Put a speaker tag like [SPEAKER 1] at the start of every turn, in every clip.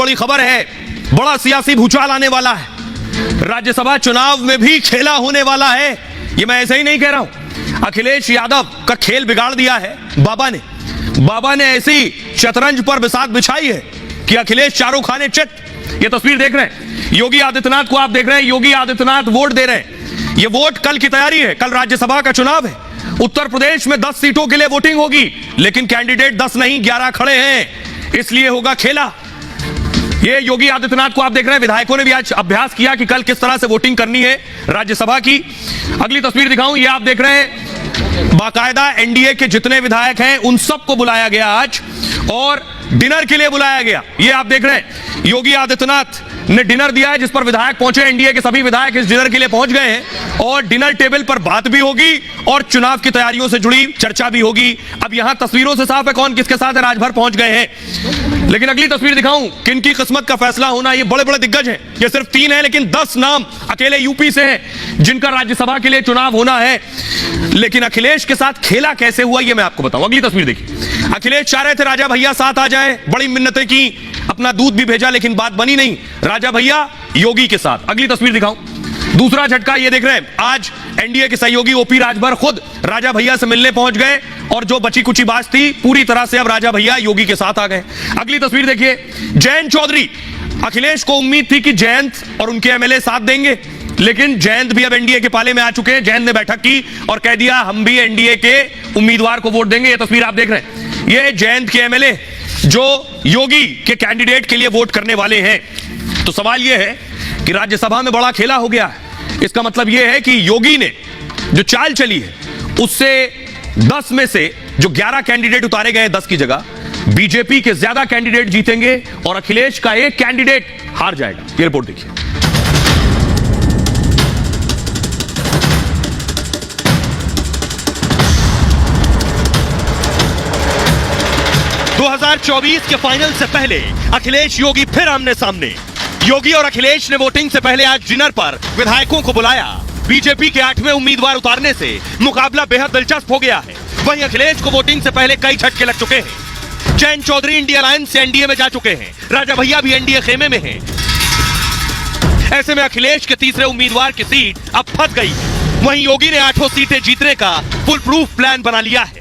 [SPEAKER 1] बड़ी खबर है, बड़ा सियासी भूचाल आने वाला है। राज्यसभा चुनाव में भी खेला होने वाला है। ये मैं ऐसे ही नहीं कह रहा हूं, अखिलेश यादव का खेल बिगाड़ दिया है बाबा ने ऐसी शतरंज पर बिसात बिछाई है कि अखिलेश चारों खाने चित। ये तस्वीर देख रहे हैं, योगी आदित्यनाथ को आप देख रहे हैं, योगी आदित्यनाथ वोट दे रहे हैं। ये वोट कल की तैयारी है, कल राज्यसभा का चुनाव है। उत्तर प्रदेश में 10 सीटों के लिए वोटिंग होगी, लेकिन कैंडिडेट 10 नहीं 11 खड़े हैं, इसलिए होगा खेला। ये योगी आदित्यनाथ को आप देख रहे हैं, विधायकों ने भी आज अभ्यास किया कि कल किस तरह से वोटिंग करनी है राज्यसभा की। अगली तस्वीर दिखाऊं, ये आप देख रहे हैं, बाकायदा एनडीए के जितने विधायक हैं उन सबको बुलाया गया आज और डिनर के लिए बुलाया गया। ये आप देख रहे हैं, योगी आदित्यनाथ ने डिनर दिया है जिस पर विधायक पहुंचे। एनडीए के सभी विधायक इस डिनर के लिए पहुंच गए हैं और डिनर टेबल पर बात भी होगी और चुनाव की तैयारियों से जुड़ी चर्चा भी होगी। अब यहां तस्वीरों से साफ है कौन किसके साथ है, राजभर पहुंच गए हैं। लेकिन अगली तस्वीर दिखाऊं, किनकी किस्मत का फैसला होना। ये बड़े बड़े दिग्गज हैं, ये सिर्फ 3 हैं, लेकिन 10 नाम अकेले यूपी से हैं जिनका राज्यसभा के लिए चुनाव होना है। लेकिन अखिलेश के साथ खेला कैसे हुआ ये मैं आपको बताऊं। अगली तस्वीर देखिए, अखिलेश चाह रहे थे राजा भैया साथ आ जाए, बड़ी मिन्नतें की, अपना दूध भी भेजा, लेकिन बात बनी नहीं। राजा भैया योगी के साथ। अगली तस्वीर दिखाऊं, दूसरा झटका ये देख रहे हैं, आज एनडीए के सहयोगी ओपी राजभर खुद राजा भैया से मिलने पहुंच गए और जो बची कुची बात थी पूरी तरह से अब राजा भैया योगी के साथ आ गए। अगली तस्वीर देखिए, जयंत चौधरी। अखिलेश को उम्मीद थी कि जयंत और उनके एमएलए साथ देंगे, लेकिन जयंत भी अब एनडीए के पाले में आ चुके हैं। जयंत ने बैठक की और कह दिया हम भी एनडीए के उम्मीदवार को वोट देंगे। ये तस्वीर आप देख रहे हैं, ये जयंत के एमएलए जो योगी के कैंडिडेट के लिए वोट करने वाले हैं। तो सवाल यह है कि राज्यसभा में बड़ा खेला हो गया है। इसका मतलब यह है कि योगी ने जो चाल चली है उससे 10 में से जो 11 कैंडिडेट उतारे गए 10 की जगह बीजेपी के ज्यादा कैंडिडेट जीतेंगे और अखिलेश का एक कैंडिडेट हार जाएगा। ये रिपोर्ट देखिए। 2024 के फाइनल से पहले अखिलेश योगी फिर आमने सामने। योगी और अखिलेश ने वोटिंग से पहले आज डिनर पर विधायकों को बुलाया। बीजेपी के 8वें उम्मीदवार उतारने से मुकाबला बेहद दिलचस्प हो गया है। वहीं अखिलेश को वोटिंग से पहले कई झटके लग चुके हैं। जयंत चौधरी इंडिया अलायंस से एनडीए में जा चुके हैं, राजा भैया भी एनडीए खेमे में हैं। ऐसे में अखिलेश के तीसरे उम्मीदवार की सीट अब फंस गई। वहीं योगी ने 8 सीटें जीतने का फुल प्रूफ प्लान बना लिया है।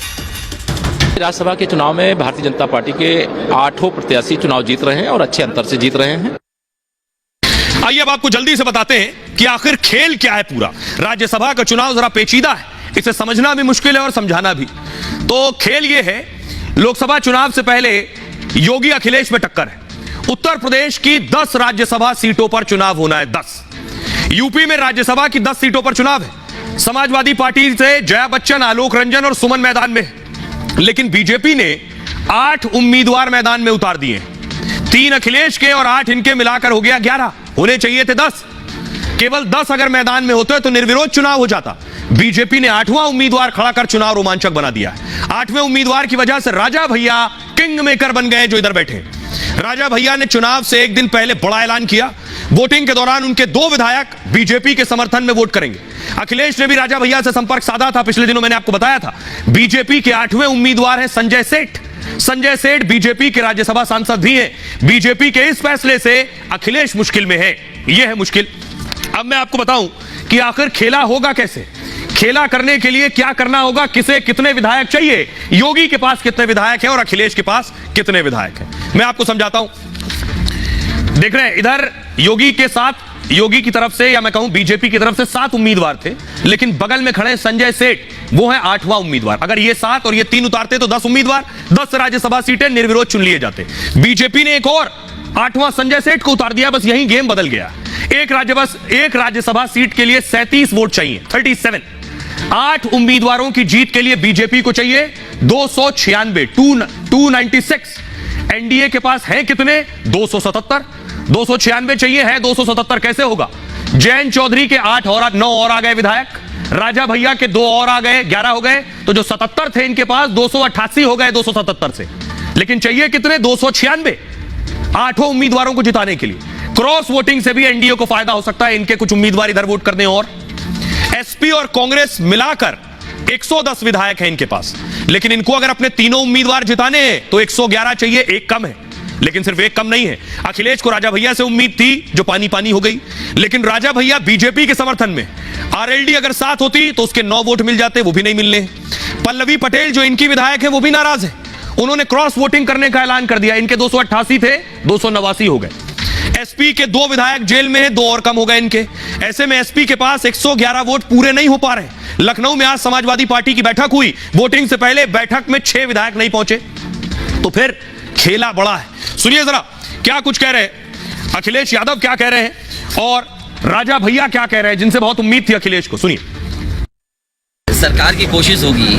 [SPEAKER 2] राज्यसभा के चुनाव में भारतीय जनता पार्टी के 8 प्रत्याशी चुनाव जीत रहे हैं और अच्छे अंतर से जीत रहे हैं।
[SPEAKER 1] आइए अब आपको जल्दी से बताते हैं कि आखिर खेल क्या है पूरा। राज्यसभा का चुनाव जरा पेचीदा है, इसे समझना भी मुश्किल है और समझाना भी। तो खेल यह है, लोकसभा चुनाव से पहले योगी अखिलेश में टक्कर है। उत्तर प्रदेश की 10 राज्यसभा सीटों पर चुनाव होना है, 10। यूपी में राज्यसभा की 10 सीटों पर चुनाव है। समाजवादी पार्टी से जया बच्चन, आलोक रंजन और सुमन मैदान में है। लेकिन बीजेपी ने 8 उम्मीदवार मैदान में उतार दिए, 3 अखिलेश के और 8 इनके मिलाकर हो गया 11। होने चाहिए थे 10। केवल 10 अगर मैदान में होते तो निर्विरोध चुनाव हो जाता। बीजेपी ने 8वां उम्मीदवार खड़ा कर चुनाव रोमांचक बना दिया है। 8वें उम्मीदवार की वजह से राजा भैया किंग मेकर बन गए जो इधर बैठे। राजा भैया ने चुनाव से एक दिन पहले बड़ा ऐलान किया, वोटिंग के दौरान उनके 2 विधायक बीजेपी के समर्थन में वोट करेंगे। अखिलेश ने भी राजा भैया से संपर्क साधा था, पिछले दिनों मैंने आपको बताया था। बीजेपी के 8वें उम्मीदवार हैं संजय सेठ। संजय सेठ बीजेपी के राज्यसभा सांसद भी हैं। बीजेपी के इस फैसले से अखिलेश मुश्किल में है। यह है मुश्किल। अब मैं आपको बताऊं कि आखिर खेला होगा कैसे, खेला करने के लिए क्या करना होगा, किसे कितने विधायक चाहिए, योगी के पास कितने विधायक हैं और अखिलेश के पास कितने विधायक हैं, मैं आपको समझाता हूं। देख रहे हैं इधर योगी के साथ, योगी की तरफ से या मैं कहूं बीजेपी की तरफ से 7 उम्मीदवार थे, लेकिन बगल में खड़े संजय सेठ, वो है 8वां उम्मीदवार। अगर ये 7 और ये 3 उतारते तो 10 उम्मीदवार, 10 राज्यसभा सीटें निर्विरोध चुन लिए जाते। बीजेपी ने एक और 8वां संजय सेठ को उतार दिया, बस यही गेम बदल गया। एक राज्यसभा सीट के लिए 37 वोट चाहिए, 37। 8 उम्मीदवारों की जीत के लिए बीजेपी को चाहिए 296। एनडीए के पास है कितने? 277। 296 चाहिए, है 277। कैसे होगा? जयंत चौधरी के 8 और 9 और आ गए विधायक, राजा भैया के 2 और आ गए, 11 हो गए। तो जो 77 थे इनके पास 288 हो गए 277 से। लेकिन चाहिए कितने? 296 8 उम्मीदवारों को जिताने के लिए। क्रॉस वोटिंग से भी एनडीए को फायदा हो सकता है, इनके कुछ उम्मीदवार इधर वोट करने। और एसपी और कांग्रेस मिलाकर 110 विधायक हैं इनके पास, लेकिन इनको अगर अपने तीनों उम्मीदवार जिताने हैं तो 111 चाहिए, एक कम है। लेकिन सिर्फ एक कम नहीं है। अखिलेश को राजा भैया से उम्मीद थी जो पानी पानी हो गई, लेकिन राजा भैया बीजेपी के समर्थन में, आरएलडी अगर साथ होती तो उसके 9 वोट मिल जाते, वो भी नहीं मिलने। पल्लवी पटेल जो इनकी विधायक है वो भी नाराज है, उन्होंने क्रॉस वोटिंग करने का ऐलान कर दिया। इनके 288 थे, 289 हो गए। एसपी के 2 विधायक जेल में हैं, 2 और कम हो गए इनके। ऐसे में एसपी के पास 111 वोट पूरे नहीं हो पा रहे। लखनऊ में आज समाजवादी पार्टी की बैठक हुई, वोटिंग से पहले बैठक में 6 विधायक नहीं पहुंचे, तो फिर खेला बड़ा है। सुनिए जरा क्या कुछ कह रहे हैं अखिलेश यादव, क्या कह रहे हैं, और राजा भैया क्या कह रहे हैं, जिनसे बहुत उम्मीद थी अखिलेश को। सुनिए।
[SPEAKER 3] सरकार की कोशिश होगी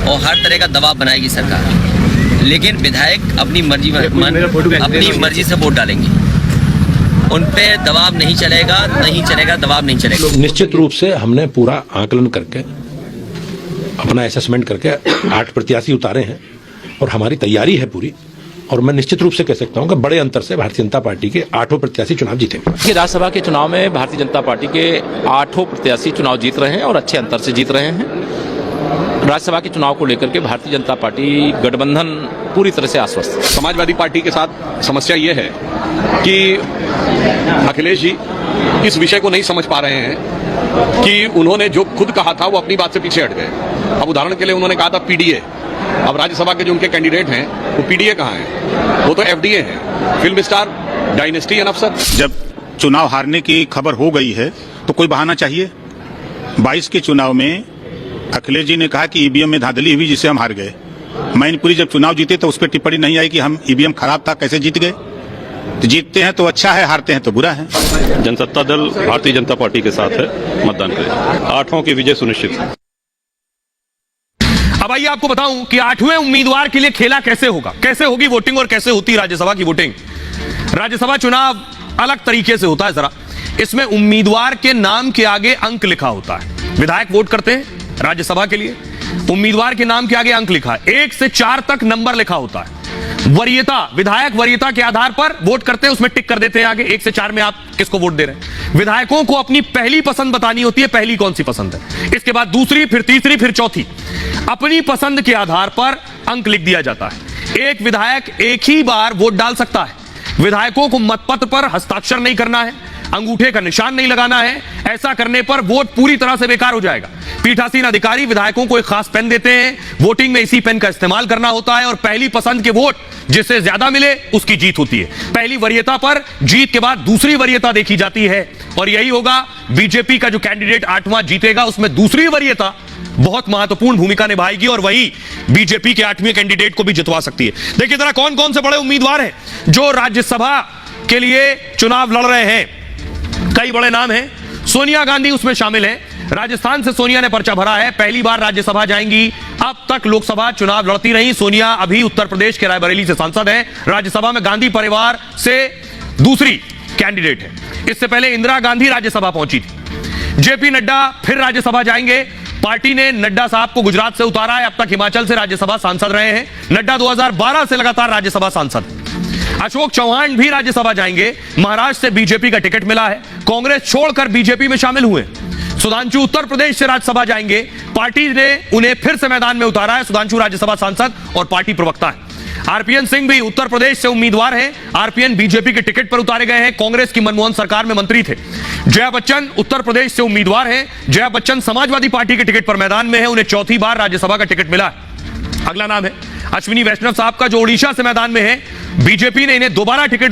[SPEAKER 3] और हर तरह का दबाव बनाएगी सरकार, लेकिन विधायक अपनी मर्जी से वोट डालेंगे, उन पे दबाव नहीं चलेगा, दबाव नहीं चलेगा।
[SPEAKER 4] निश्चित रूप से हमने पूरा आकलन करके, अपना असेसमेंट करके 8 प्रत्याशी उतारे हैं और हमारी तैयारी है पूरी, और मैं निश्चित रूप से कह सकता हूं कि बड़े अंतर से भारतीय जनता पार्टी के 8 प्रत्याशी चुनाव जीतेंगे।
[SPEAKER 2] राज्यसभा के चुनाव में भारतीय जनता पार्टी के 8 प्रत्याशी चुनाव जीत रहे हैं और अच्छे अंतर से जीत रहे हैं। राज्यसभा के चुनाव को लेकर के भारतीय जनता पार्टी गठबंधन पूरी तरह से आश्वस्त है।
[SPEAKER 5] समाजवादी पार्टी के साथ समस्या ये है कि अखिलेश जी इस विषय को नहीं समझ पा रहे हैं कि उन्होंने जो खुद कहा था वो अपनी बात से पीछे हट गए। अब उदाहरण के लिए उन्होंने कहा था पीडीए, अब राज्यसभा के जो उनके कैंडिडेट हैं वो पीडीए कहाँ हैं, वो तो एफडीए हैं, फिल्म स्टार, डायनेस्टी एंड अफसर।
[SPEAKER 6] जब चुनाव हारने की खबर हो गई है तो कोई बहाना चाहिए। 22 के चुनाव में अखिलेश जी ने कहा कि ईवीएम में धांधली हुई जिससे हम हार गए। मैनपुरी जब चुनाव जीते तो उस पर टिप्पणी नहीं आई कि हम ईवीएम खराब था, कैसे जीत गए। तो जीतते हैं तो अच्छा है, हारते हैं तो बुरा है।
[SPEAKER 7] जनसत्ता दल भारतीय जनता पार्टी के साथ है, मतदान करें। 8 की विजय सुनिश्चित है।
[SPEAKER 1] अब आइए आपको बताऊं कि 8वें उम्मीदवार के लिए खेला कैसे होगा, कैसे होगी वोटिंग और कैसे होती राज्यसभा की वोटिंग। राज्यसभा चुनाव अलग तरीके से होता है जरा। इसमें उम्मीदवार के नाम के आगे अंक लिखा होता है। विधायक वोट करते हैं राज्यसभा के लिए, उम्मीदवार के नाम के आगे अंक लिखा है, 1 से 4 तक नंबर लिखा होता है। वरीयता, विधायक वरीयता के आधार पर वोट करते हैं, उसमें टिक कर देते हैं आगे 1 से 4 में आप किसको वोट दे रहे हैं। विधायकों को अपनी पहली पसंद बतानी होती है, पहली कौन सी पसंद है, इसके बाद दूसरी, फिर तीसरी, फिर चौथी। अपनी पसंद के आधार पर अंक लिख दिया जाता है। एक विधायक एक ही बार वोट डाल सकता है। विधायकों को मतपत्र पर हस्ताक्षर नहीं करना है, अंगूठे का निशान नहीं लगाना है। ऐसा करने पर वोट पूरी तरह से बेकार हो जाएगा। पीठासीन अधिकारी विधायकों को एक खास पेन देते हैं, वोटिंग में इसी पेन का इस्तेमाल करना होता है और पहली पसंद के वोट जिससे ज्यादा मिले उसकी जीत होती है। पहली वरीयता पर जीत के बाद दूसरी वरीयता देखी जाती है और यही होगा बीजेपी का जो कैंडिडेट 8वां जीतेगा, उसमें दूसरी वरीयता बहुत महत्वपूर्ण भूमिका निभाएगी और वही बीजेपी के 8वें कैंडिडेट को भी जितवा सकती है। देखिए जरा कौन कौन से बड़े उम्मीदवार हैं जो राज्यसभा के लिए चुनाव लड़ रहे हैं। कई बड़े नाम हैं, सोनिया गांधी उसमें शामिल हैं। राजस्थान से सोनिया ने पर्चा भरा है, पहली बार राज्यसभा जाएंगी। अब तक लोकसभा चुनाव लड़ती रही सोनिया, अभी उत्तर प्रदेश के रायबरेली से सांसद हैं। राज्यसभा में गांधी परिवार से दूसरी कैंडिडेट है। इससे पहले इंदिरा गांधी राज्यसभा पहुंची थी। जेपी नड्डा फिर राज्यसभा जाएंगे। पार्टी ने नड्डा साहब को गुजरात से उतारा है, अब तक हिमाचल से राज्यसभा सांसद रहे हैं। नड्डा 2012 से लगातार राज्यसभा सांसद। अशोक चौहान भी राज्यसभा जाएंगे, महाराष्ट्र से बीजेपी का टिकट मिला है, कांग्रेस छोड़कर बीजेपी में शामिल हुए। सुधांशु उत्तर प्रदेश से राज्यसभा जाएंगे, पार्टी ने उन्हें फिर से मैदान में उतारा है। सुधांशु राज्यसभा सांसद और पार्टी प्रवक्ता है। आरपीएन सिंह भी उत्तर प्रदेश से उम्मीदवार हैं। आरपीएन बीजेपी के टिकट पर उतारे गए हैं, कांग्रेस की मनमोहन सरकार में मंत्री थे। जया बच्चन उत्तर प्रदेश से उम्मीदवार हैं। जया बच्चन समाजवादी पार्टी के टिकट पर मैदान में है, उन्हें 4थी बार राज्यसभा का टिकट मिला है। अगला नाम है अश्विनी वैष्णव साहब का, जो ओडिशा से मैदान में है। बीजेपी ने इन्हें दोबारा टिकट दिया।